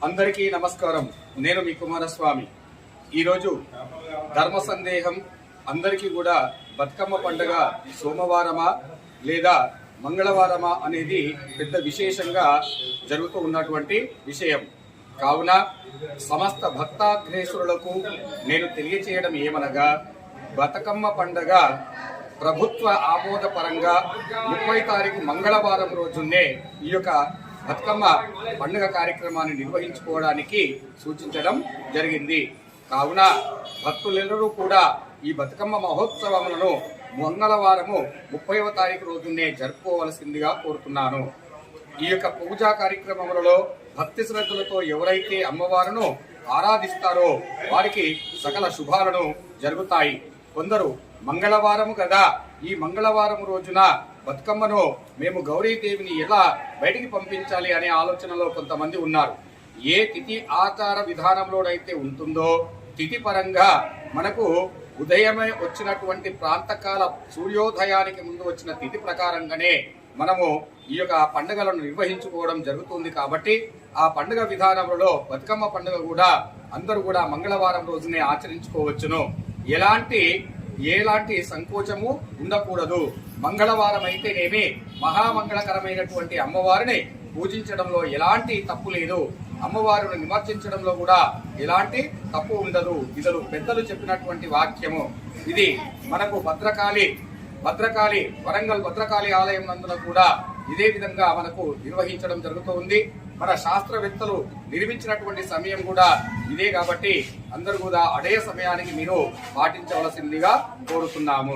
అందరికీ నమస్కారం. నేను మీ కుమారస్వామి. ఈరోజు ధర్మ సందేహం అందరికీ కూడా బతుకమ్మ పండుగ సోమవారమా లేదా మంగళవారమా అనేది పెద్ద విశేషంగా జరుగుతూ ఉన్నటువంటి విషయం. కావున సమస్త భక్తాగ్రేసురులకు నేను తెలియచేయడం ఏమనగా, బతుకమ్మ పండుగ ప్రభుత్వ ఆమోదపరంగా 30 తారీఖు మంగళవారం రోజునే ఈ యొక్క బతుకమ్మ పండుగ కార్యక్రమాన్ని నిర్వహించుకోవడానికి సూచించడం జరిగింది. కావున భక్తులెల్లరూ కూడా ఈ బతుకమ్మ మహోత్సవములను మంగళవారము 30వ తారీఖు రోజునే జరుపుకోవలసిందిగా కోరుతున్నాను. ఈ యొక్క పూజా కార్యక్రమములలో భక్తి శ్రద్ధలతో ఎవరైతే అమ్మవారును ఆరాధిస్తారో వారికి సకల శుభాలను జరుగుతాయి. కొందరు మంగళవారము కదా, ఈ మంగళవారం రోజున బతుకమ్మను మేము గౌరీదేవిని ఎలా బయటికి పంపించాలి అనే ఆలోచనలో కొంతమంది ఉన్నారు. ఏ తిథి ఆచార విధానంలోనైతే ఉంటుందో తిథి పరంగా మనకు ఉదయమే వచ్చినటువంటి ప్రాంతకాల సూర్యోదయానికి ముందు వచ్చిన తిథి ప్రకారంగానే మనము ఈ యొక్క పండుగలను నిర్వహించుకోవడం జరుగుతుంది. కాబట్టి ఆ పండుగ విధానంలో బతుకమ్మ పండుగ కూడా అందరూ కూడా మంగళవారం రోజునే ఆచరించుకోవచ్చును. ఎలాంటి సంకోచము ఉండకూడదు. మంగళవారం అయితేనేమి మహామంగళకరమైనటువంటి అమ్మవారిని పూజించడంలో ఎలాంటి తప్పు లేదు. అమ్మవారిని నిమజ్జించడంలో కూడా ఎలాంటి తప్పు ఉండదు. ఇది పెద్దలు చెప్పినటువంటి వాక్యము. ఇది మనకు భద్రకాళి వరంగల్ భద్రకాళి ఆలయం నందున కూడా ఇదే విధంగా మనకు నిర్వహించడం జరుగుతుంది. మన శాస్త్రవేత్తలు నిర్మించినటువంటి సమయం కూడా ఇదే. కాబట్టి అందరూ కూడా అదే సమయానికి మీరు పాటించవలసిందిగా కోరుతున్నాము.